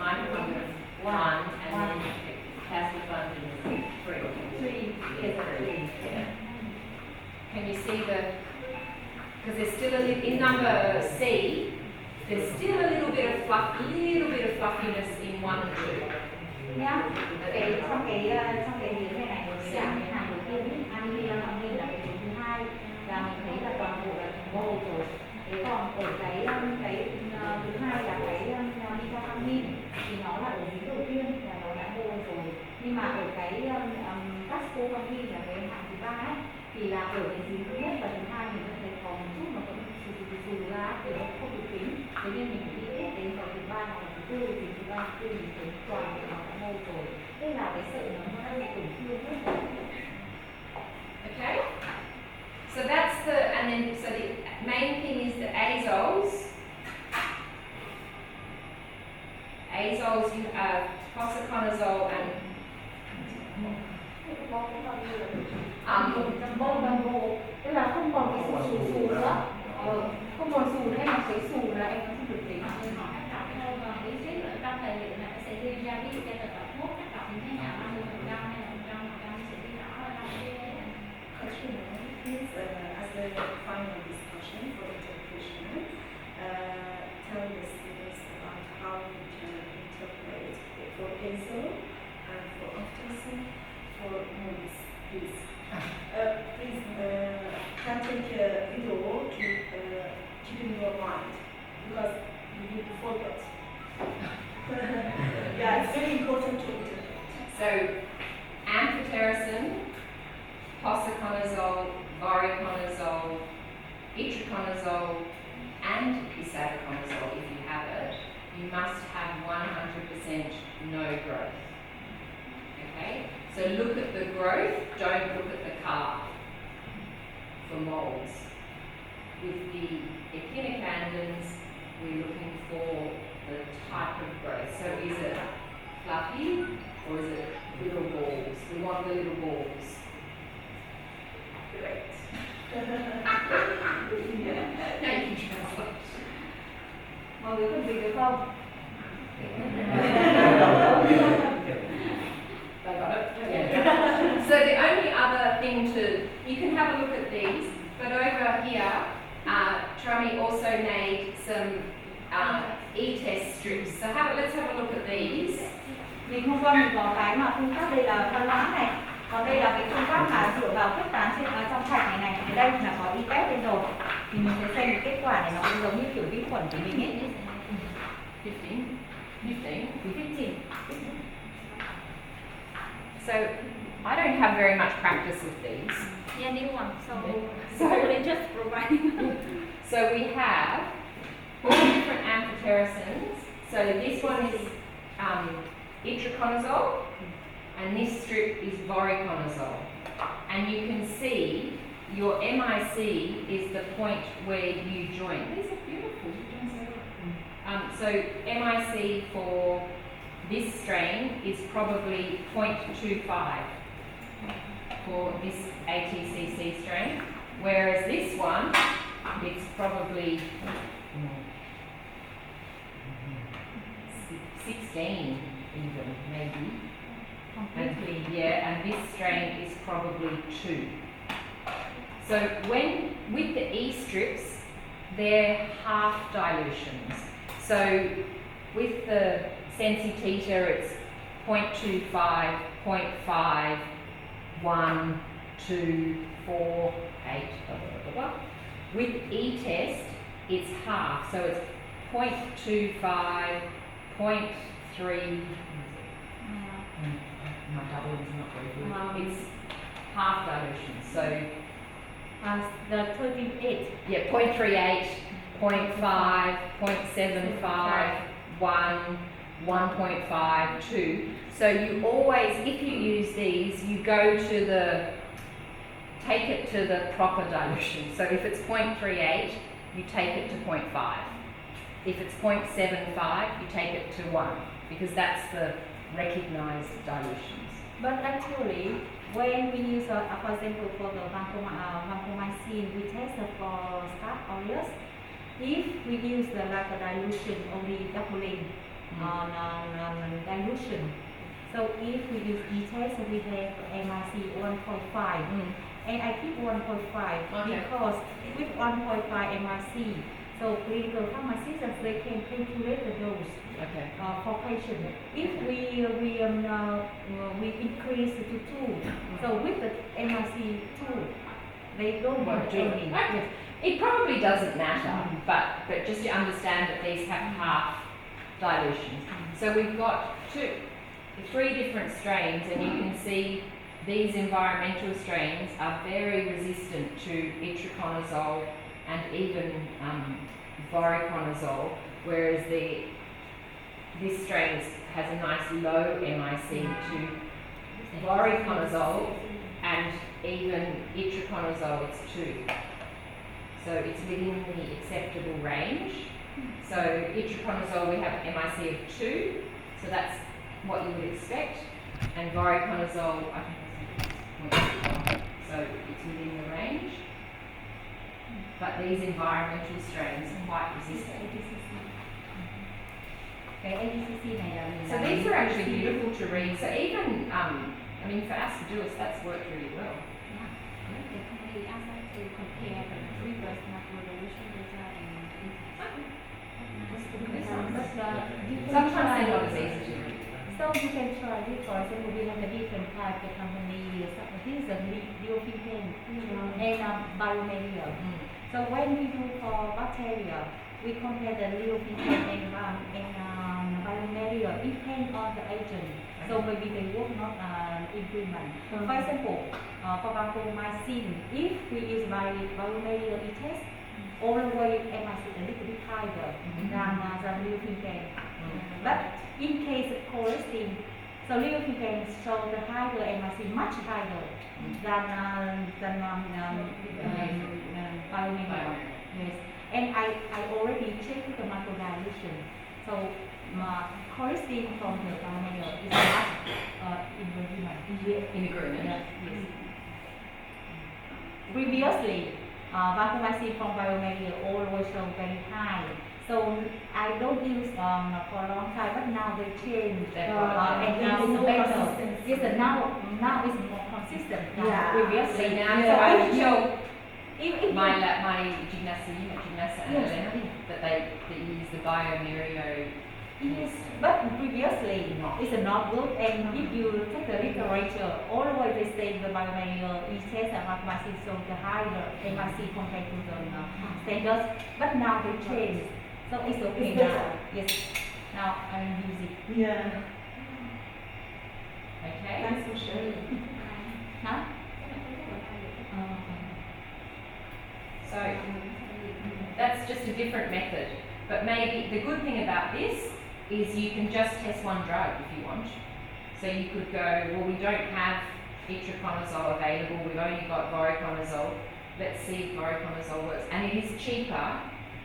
mitochondrion is 1, and then plasmafundin is 3. Yes, 3. Yeah. Can you see the, because there's still a little, in number C, there's still a little bit of fluffiness in 1 and 2. Nhá, trong cái miếng này sẽ cái hàng đầu tiên amin amin là cái thứ hai và mình thấy là toàn bộ là màu rồi. Thế còn ở cái thứ hai là cái vitamin thì nó là ở miếng đầu tiên là nó đã màu rồi. Nhưng mà ở cái cascoamin là cái hạng thứ ba ấy thì là ở cái miếng thứ nhất và thứ hai mình có thấy có một chút nó có xù ra để nó không được tính. Thế nên mình phải đi tiếp đến vào thứ ba hoặc là thứ tư thì thứ ba thứ tư mình thấy toàn bộ nó đã màu rồi. Đây là cái sợi nó đã bị tổn thương hết rồi. Okay, so that's the, and then so the main thing is the azoles. Azoles, you have posaconazole and tức là không còn cái xù nữa, không còn xù hay là cái xù là em không được tính. Họ tác động thôi, còn lý thuyết ở trong tài liệu này nó sẽ ghi ra ví dụ cho tập thuốc tác động như thế nào, 30% hay là 100% sẽ ghi rõ ở trong cái Question is, as a final discussion for interpretation, tell the students about how we can interpret for azole and for optimism for movies, please. Please can take a video to keep in your mind because you will forget. Yeah, it's very important to interpret. so amphotericin, posaconazole, voriconazole, itraconazole, and isavuconazole, if you have it, you must have 100% no growth. Okay? So look at the growth, don't look at the carb for moles. With the echinocandins, we're looking for the type of growth. So is it fluffy or is it little balls? We want the little balls. Great. Now you can translate. Mọi người phân biệt được không? They got it? Yeah. So the only other thing to, you can have a look at these, but over here, Trami also made some e-test strips. So let's have a look at these. Mình hôm qua mình có cái mà phương pháp đây là phân loãng này, còn đây là cái phương pháp mà dựa vào khuếch tán trên trong sạch này. Ở đây là có e-test lên rồi, thì mình sẽ xem cái kết quả này nó cũng giống như kiểu vi khuẩn của mình ấy. 15. So I don't have very much practice with these. yeah, new one, so So- we're just providing. So we have 4 different amphotericins. So this one is itraconazole, and this strip is voriconazole. And you can see your MIC is the point where you join. These are beautiful. You've done so well. So MIC for this strain is probably 0.25 for this ATCC strain, whereas this one, it's probably 16 even, maybe. Completely. And this strain is probably 2. So with the E strips, they're half dilutions. So with the Sensi Theta, it's 0.25, 0.5, 1, 2, 4, 8, blah, blah, blah, blah. With E-test, it's half, so it's 0.25, 0.3, my double is not very good. It's half dilution, so The 38. yeah, 0.38, 0.5, 0.75, 1, 1.5, 2. So you always, if you use these, you go to take it to the proper dilution. So if it's 0.38, you take it to 0.5. If it's 0.75, you take it to 1, because that's the recognized dilutions. But actually, when we use, for example, for the vancomycin, we test for staph aureus. If we use the like a dilution only doubling, dilution. So if we use e-test, we have MRC 1.5. And I keep 1.5 Okay. because with 1.5 MRC, so clinical pharmacists they can calculate the dose Okay. for patient. If we increase to 2, so with the MRC 2, they don't Won't want do it. any. Okay. It probably doesn't matter, but just to understand that these have half dilutions. So we've got 3 different strains, and you can see these environmental strains are very resistant to itraconazole and even voriconazole, whereas this strain has a nice low MIC to voriconazole, and even itraconazole it's 2. So it's within the acceptable range. So itraconazole we have MIC of 2, so that's what you would expect, and voriconazole I think that's 0.1, so it's within the range. But these environmental strains are quite resistant. Cái ADCC này là mình So these are actually beautiful to read. So even I mean for aspergillus that's worked really well. They commonly ask us to compare the reverse microdeletion data Sometimes they're not as easy to read. So you can try this. For example, we have a different type of company. This is a Neophilin and biomaterial. So when we do for bacteria, we compare the Neophilin and biomaterial. It depends on the agent. So maybe they work not improvement. For example, for vancomycin, if we use biomaterial test, all the way MIC a little bit higher than Neophilin. But in case of cholesterol, so Neophilin show the higher MIC much higher than biomaterial. Yes, and I already checked the microdilution. So cholesterol from the biomaterial is not in agreement. In agreement. Yes. Previously, vancomycin from biomaterial always show very high. So I don't use for a long time, but now they change. And now it's better. Yes, now it's more consistent than previously. So now So I I would tell if my gymnasta and Elena that they use the biomario. yes, but previously it's not good. And if you take the literature, always they say the biomaterial test and vancomycin show the higher MIC compared to the standards. But now they change. So it's okay It's now. better. Yes. Now I use it. Yeah. Okay. Thanks for sharing. Huh? So that's just a different method. But maybe the good thing about this is you can just test one drug if you want. So you could go, well, we don't have itraconazole available, we've only got voriconazole. Let's see if voriconazole works. And it is cheaper.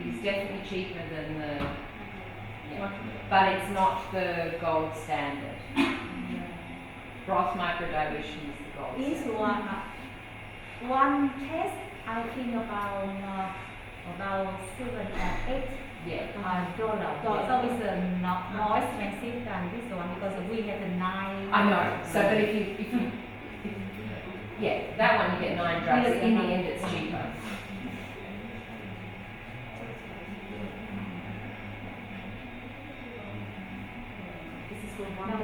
It is definitely cheaper than the, but it's not the gold standard. Broth microdilution is the gold This standard. one test I think about 7 or 8 dollar. So it's not more expensive than this one because we have the 9. I know. So, but if you that one you get 9 drugs. Yes, In the end, it's cheaper. This is for Now,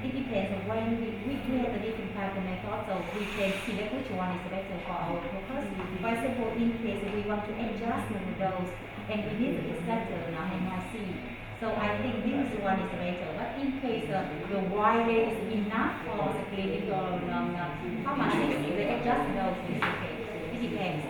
it depends on when we have the different type of method, so we can select which one is better for our purpose. For example, in case we want to adjust the dose and we need to scatter MIC, so I think this one is better. But in case the wide range is enough for the clinical pharmacist, they adjust the dose is okay. It depends.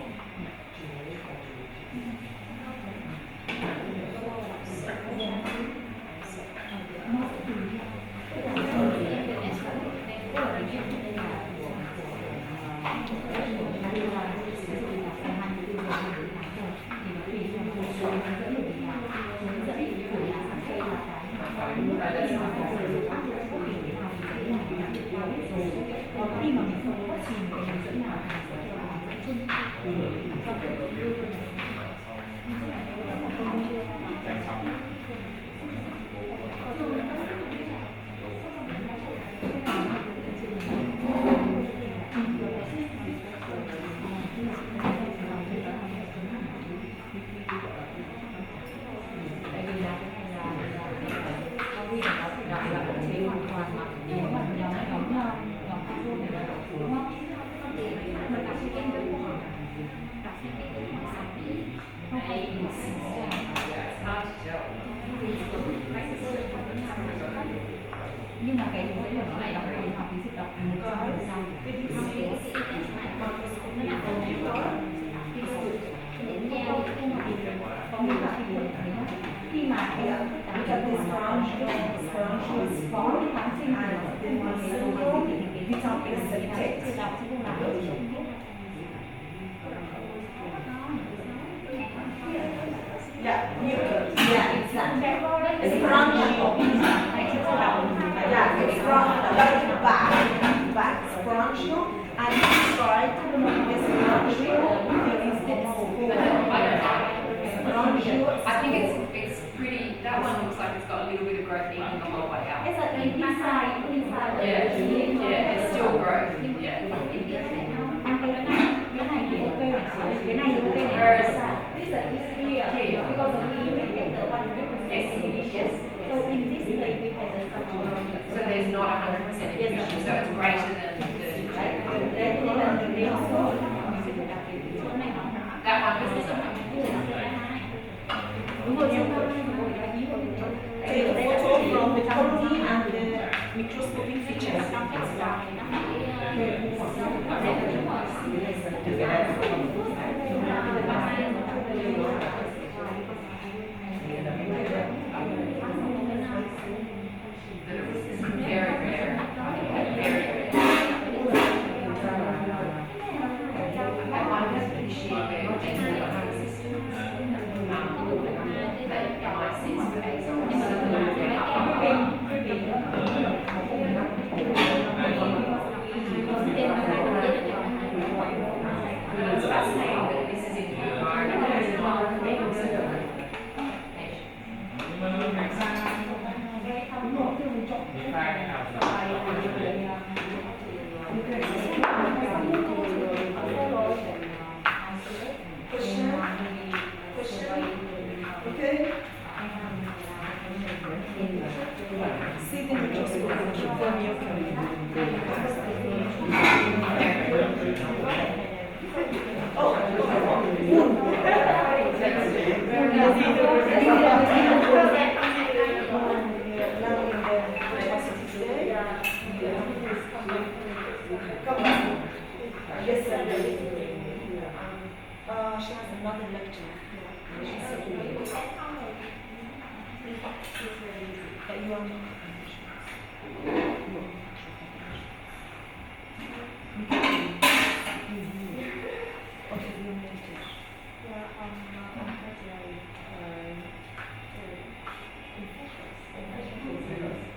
Khi mà mình không có vaccine thì mình dẫn nào mình sẽ cho làm dẫn chung trong cái đưa quy trình nó phải đọc là ức chế hoàn toàn mà nếu mà nhóm control này là đọc đúng không? Mình đọc cái câu hỏi, đọc cái câu hỏi xong thì Không phải mình sinh ra. Nhưng mà cái hướng dẫn của nó lại đọc cái học ví dụ đọc 100%. Khi mà cái Because this branch is formed kháng sinh and then one symbol become accepted. Yeah, exactly. It's branch. Yeah, it's branch, back, it's branch, and inside this branch, there is this branch. I think it's pretty, that one looks like it's got a little bit of growth even the whole way out. It's like inside. Yeah, it's still growth, yeah. Anh cái này thì ok này, cái này thì ok này. This is here because we get the 100%. Yes. So in this way we have the So there's not 100% infusion, so it's greater than the, that one was also. Take a photo from the colony and the microscopic features. Very rare, very rare. That one has been shared very It's fascinating that this is in the environment. Question? Okay. See the microscope, keep them open. Yes, sir. She has another lecture. That you want